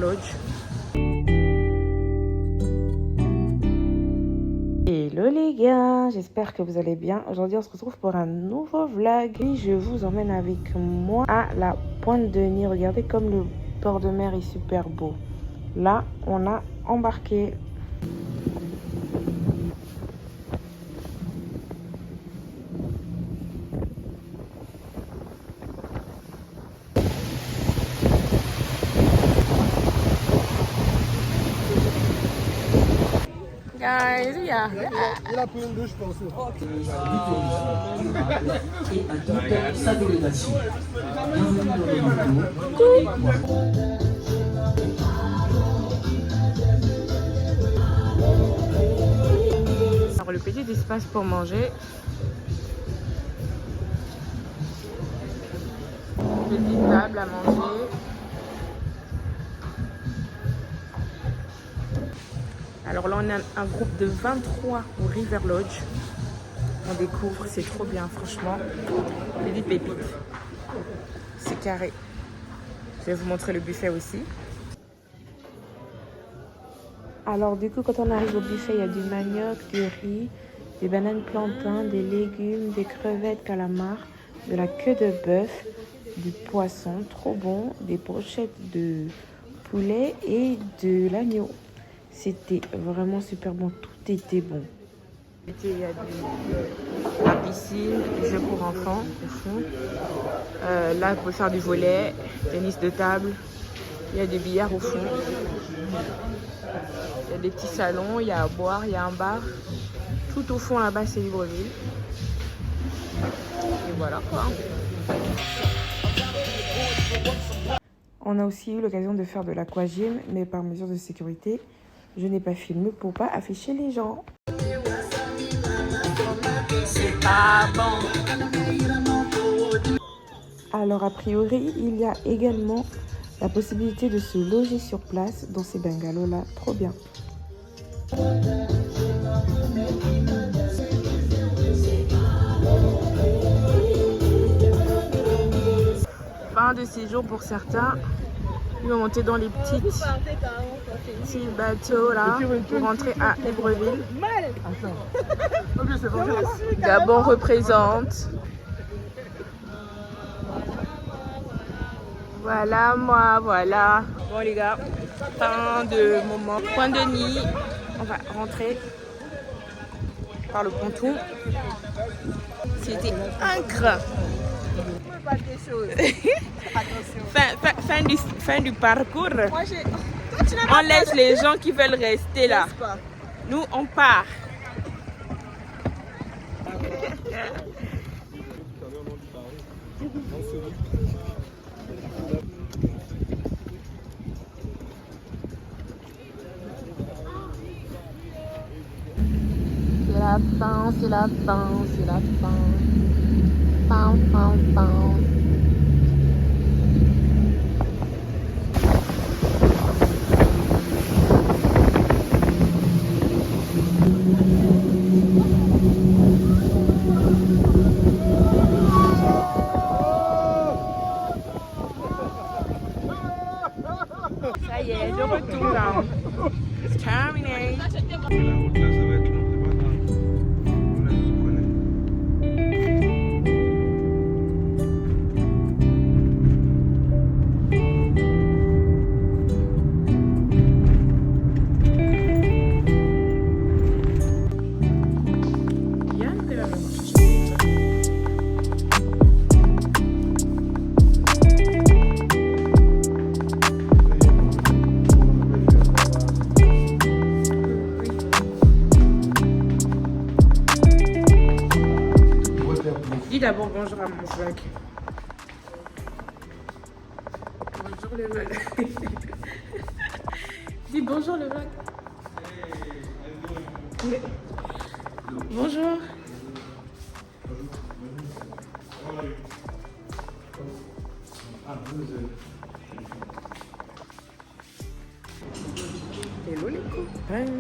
Lodge. Hello les gars, j'espère que vous allez bien. Aujourd'hui on se retrouve pour un nouveau vlog et je vous emmène avec moi à la Pointe de Nez. Regardez comme le bord de mer est super beau. Là on a embarqué. Guys, yeah. Il a pris une douche pour ça. Et à toute sa délégation. Bienvenue dans le Alors le petit espace pour manger. Petite table à manger. Alors là on a un groupe de 23 au River Lodge. On découvre, c'est trop bien franchement. Et des pépites. C'est carré. Je vais vous montrer le buffet aussi. Alors du coup quand on arrive au buffet, il y a du manioc, du riz, des bananes plantains, des légumes, des crevettes calamars, de la queue de bœuf, du poisson, trop bon, des brochettes de poulet et de l'agneau. C'était vraiment super bon, tout était bon. Il y a la piscine, des jeux pour enfants au fond. Là, on peut faire du volley, tennis de table. Il y a des billards au fond. Il y a des petits salons, il y a à boire, il y a un bar. Tout au fond là-bas, c'est Libreville. Et voilà quoi. On a aussi eu l'occasion de faire de l'aquagym, mais par mesure de sécurité, je n'ai pas filmé pour pas afficher les gens. C'est pas bon. Alors a priori, il y a également la possibilité de se loger sur place dans ces bungalows là, trop bien. Fin de séjour pour certains. Ils vont monter dans les petits bateaux là pour rentrer à Libreville. Gabon représente. Voilà moi, voilà. Bon les gars, fin de moment. Pointe de Nez, on va rentrer par le ponton. C'était incroyable. Fin du parcours. On laisse les gens qui veulent rester là. Nous, on part. C'est la fin, c'est la fin, c'est la fin. Pam, pam, pam. Ça y est, de retour. It's terminé. Dis d'abord bonjour à mon vlog. Bonjour le vlog. Dis bonjour le vlog. Bonjour. Hello les copains.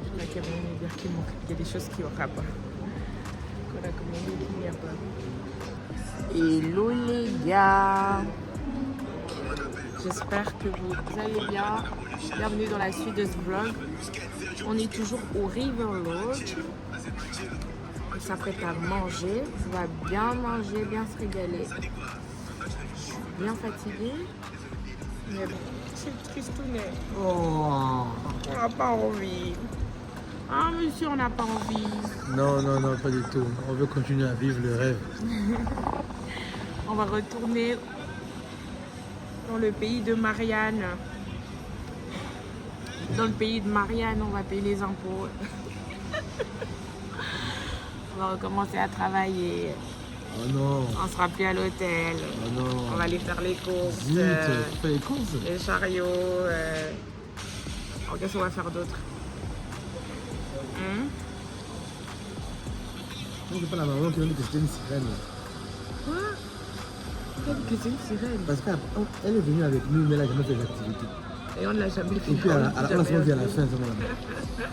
Je crois qu'il y a moyen de dire qu'il manque. Il y a des choses qui aura pas. Qu'on a commandé qu'il n'y a pas. Hello les gars. j'espère que vous allez bien. Bienvenue dans la suite de ce vlog. On est toujours au River Lodge. On s'apprête à manger. On va bien manger, bien se régaler. Je suis bien fatiguée. Mais bon, c'est le tristounet. Oh. On n'a pas envie. Ah monsieur, on n'a pas envie. Non, non, non, pas du tout. On veut continuer à vivre le rêve. On va retourner dans le pays de Marianne. Dans le pays de Marianne, on va payer les impôts. On va recommencer à travailler. Oh non. On sera plus à l'hôtel. Oh non. On va aller faire les courses. Zut, fais les courses. Les chariots. Qu'est-ce qu'on va faire d'autre? Non, c'est pas la maman qui m'a dit que c'était une sirène. Quoi? Qu'est-ce que c'est une sirène? Parce qu'elle est venue avec nous, mais elle n'a jamais fait l'activité. Et on ne l'a jamais fait. Et puis, à la fin, on se dit à la fin, c'est bon là-bas.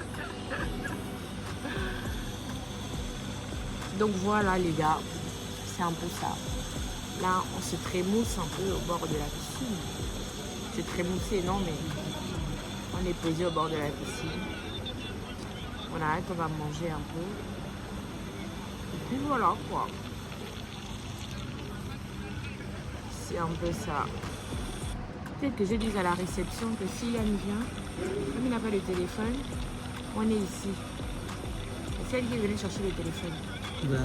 Donc voilà les gars, c'est un peu ça. Là, on se trémousse un peu au bord de la piscine. C'est trémoussé, non, mais on est posé au bord de la piscine. On arrête, on va manger un peu. Et puis voilà quoi. C'est un peu ça. Peut-être que je dise à la réception que si Yann vient, comme il n'a pas le téléphone, on est ici. Et c'est elle qui est venue chercher le téléphone. Il va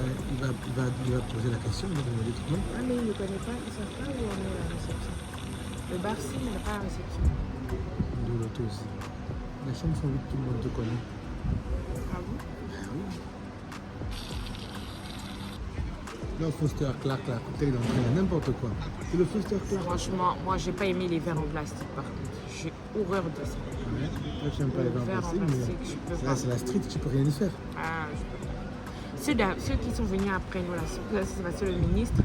poser la question, il va demander tout le monde. Ah mais il ne connaît pas, il ne sait pas où on est à la réception. Le bar si, mais il n'a pas la réception. De l'auto aussi. Les chambres sont vides, tout le monde te connaît. Ah bon? Non, Foster Clark, la bouteille d'entrée, n'importe quoi. C'est le Foster Clark. Franchement, moi j'ai pas aimé les verres en plastique par contre. J'ai horreur de ça. Ouais. Moi, j'aime pas les verres en plastique, je peux mais pas. là, c'est la street, tu peux rien y faire. Ah, je peux pas. Ceux qui sont venus après nous, là, c'est passé le ministre,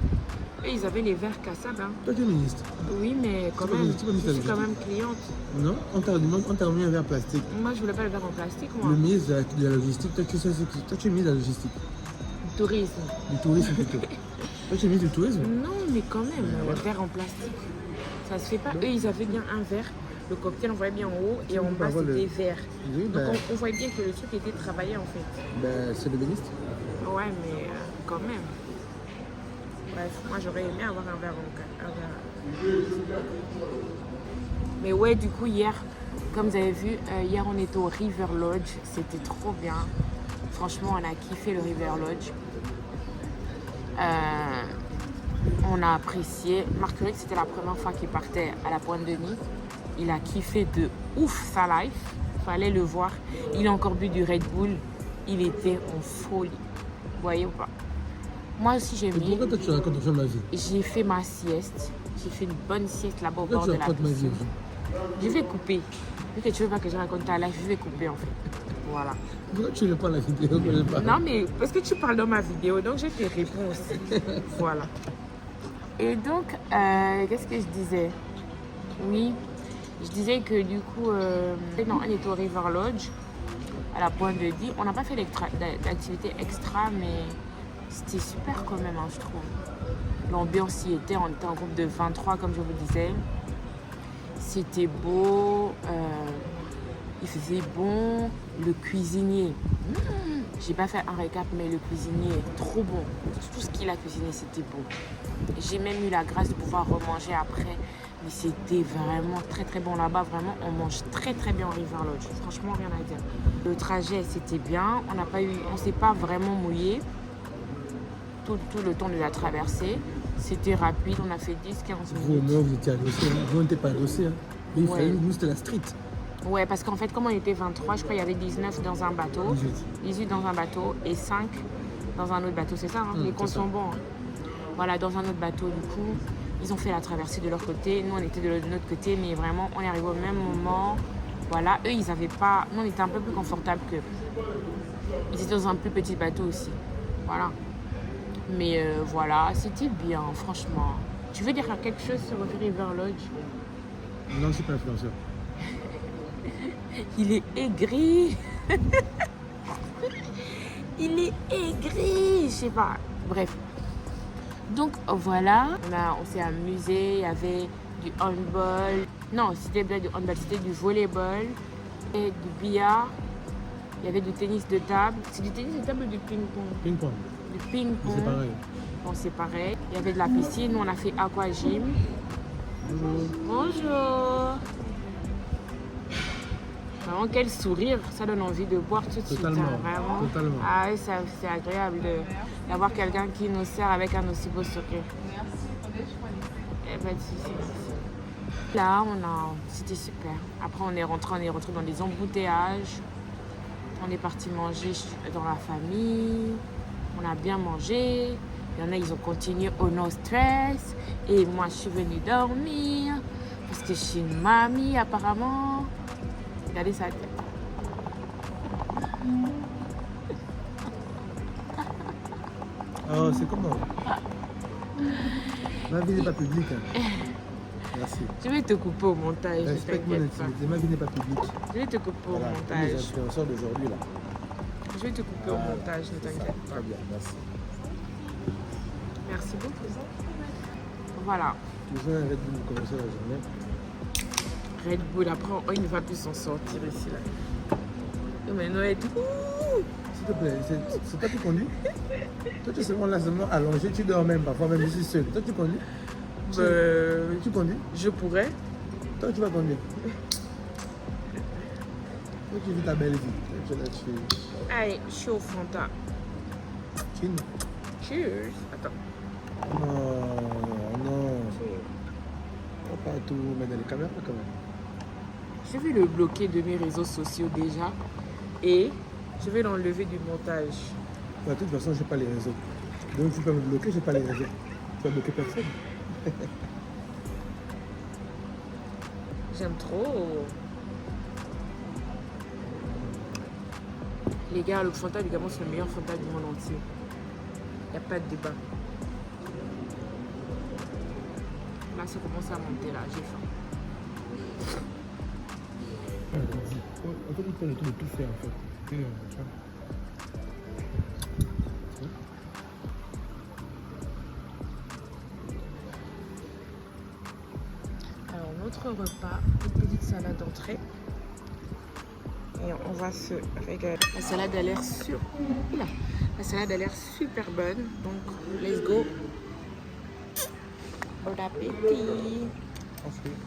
eux ils avaient les verres cassables. Hein. Toi, tu es ministre. Oui, mais quand C'est pas même, ministre, c'est pas je suis ministre. quand même cliente. Non, on t'a remis un verre plastique. Moi je voulais pas le verre en plastique, moi. Le ministre de la logistique, toi, tu sais ce qui. Toi, tu es ministre de la logistique. Tourisme. Du tourisme plutôt. Toi, tu es ministre du tourisme. Non, mais quand même, le verre en plastique, ça se fait pas. Eux ils avaient bien un verre. Le cocktail, on voyait bien en haut et en bas, c'était vert. Oui, Donc, on voyait bien que le truc était travaillé, en fait. Ben, c'est le ministre. Ouais, mais quand même. Bref, moi, j'aurais aimé avoir un verre en Mais ouais, du coup, hier, comme vous avez vu, hier, on était au River Lodge. C'était trop bien. Franchement, on a kiffé le River Lodge. On a apprécié. Marguerite, c'était la première fois qu'il partait à la Pointe-de-Nez. Il a kiffé de ouf sa life. Fallait le voir. Il a encore bu du Red Bull. Il était en folie. Vous voyez ou pas? Moi aussi, j'ai Et aimé. pourquoi toi, tu racontes enfin ma vie? J'ai fait ma sieste. J'ai fait une bonne sieste là-bas au Pourquoi bord tu de la racontes ma vie piscine. aussi? Je vais couper. Vu que tu veux pas que je raconte ta life, je vais couper en fait. Voilà. Pourquoi tu ne pas la vidéo que je parle? Non, mais parce que tu parles dans ma vidéo, donc je te réponds aussi. Voilà. Et donc, qu'est-ce que je disais? Oui, je disais que du coup, non, on est au River Lodge, à la Pointe-de-Nez. On n'a pas fait d'activité extra, mais c'était super quand même, hein, je trouve. L'ambiance y était, on était en groupe de 23, comme je vous disais. C'était beau, il faisait bon. Le cuisinier, j'ai pas fait un récap, mais le cuisinier est trop bon. Tout ce qu'il a cuisiné, c'était bon. J'ai même eu la grâce de pouvoir remanger après, mais c'était vraiment très très bon là-bas. Vraiment, on mange très très bien au River Lodge. Franchement, rien à dire. Le trajet, c'était bien. On s'est pas vraiment mouillé tout le temps de la traversée. C'était rapide, on a fait 10-15 Vous, au minutes. moins, vous étiez adossés. Vous n'étiez pas adossés. Hein. Mais il fallait, nous, c'était la street. Ouais, parce qu'en fait, comme on était 23, je crois qu'il y avait 19 dans un bateau, 18 dans un bateau et 5 dans un autre bateau. C'est ça, hein? Les comptes sont bons. Hein. Voilà, dans un autre bateau, du coup, ils ont fait la traversée de leur côté. Nous, on était de notre côté, mais vraiment, on est arrivé au même moment. Voilà, eux, ils n'avaient pas... Nous, on était un peu plus confortables qu'eux. Ils étaient dans un plus petit bateau aussi. Voilà. Mais voilà, c'était bien, franchement. Tu veux dire quelque chose sur River Lodge? Non, je ne suis pas influenceur. Il est aigri. Il est aigri. Je sais pas. Bref. Donc voilà, on s'est amusé. Il y avait du handball. Non, c'était pas du handball, c'était du volleyball et du billard. Il y avait du tennis de table. C'est du tennis de table ou du ping-pong? Ping-pong. Du ping-pong. C'est pareil. Bon, c'est pareil. Il y avait de la piscine. Nous, on a fait aquagym. Bonjour. Bonjour. Vraiment, quel sourire. Ça donne envie de boire tout de suite. Totalement. Hein, vraiment. Totalement. Ah oui, c'est agréable d'avoir quelqu'un qui nous sert avec un aussi beau sourire. Pas de souci. Là, c'était super. Après, on est rentré dans des embouteillages. On est parti manger dans la famille. On a bien mangé. Il y en a, ils ont continué au no stress. Et moi, je suis venue dormir. Parce que je suis une mamie, apparemment. Regardez sa tête. Oh, c'est comment? Ma vie n'est pas publique. Hein. Merci. Je vais te couper au montage. Respecte mon intimité. Ma vie n'est pas publique. Je vais te couper au Voilà, montage. les influenceurs d'aujourd'hui là. Je vais te couper au montage, ne t'inquiète pas. Très bien, merci. Merci beaucoup. Voilà. Toujours un Red Bull pour commencer la journée. Red Bull, après, il ne va plus s'en sortir ici là. Et maintenant, elle est tout. S'il te plaît, c'est toi qui conduis? Toi, tu es seulement là, seulement allongé, tu dors même parfois, même je suis seul. Toi, tu conduis? Tu conduis? Je pourrais. Toi, tu vas conduire. Toi, tu vis ta belle vie. Tu es là, tu... Allez, je suis au Fanta. Chine. Cheers. Attends. Non. On va pas tout mettre dans les caméras quand même. Je vais le bloquer de mes réseaux sociaux déjà. Et je vais l'enlever du montage. De toute façon, je n'ai pas les réseaux. Donc, tu peux me bloquer, je n'ai pas les réseaux. Tu vas bloquer personne. J'aime trop. Les gars, le Fanta, évidemment, c'est le meilleur Fanta du monde entier. Il n'y a pas de débat. Là, ça commence à monter, là. J'ai faim. En fait, il fait le tour de tout faire, en fait. Alors, notre repas, une petite salade d'entrée. Et on va se régaler. La salade a l'air super bonne. Donc, let's go. Bon appétit. Ensuite.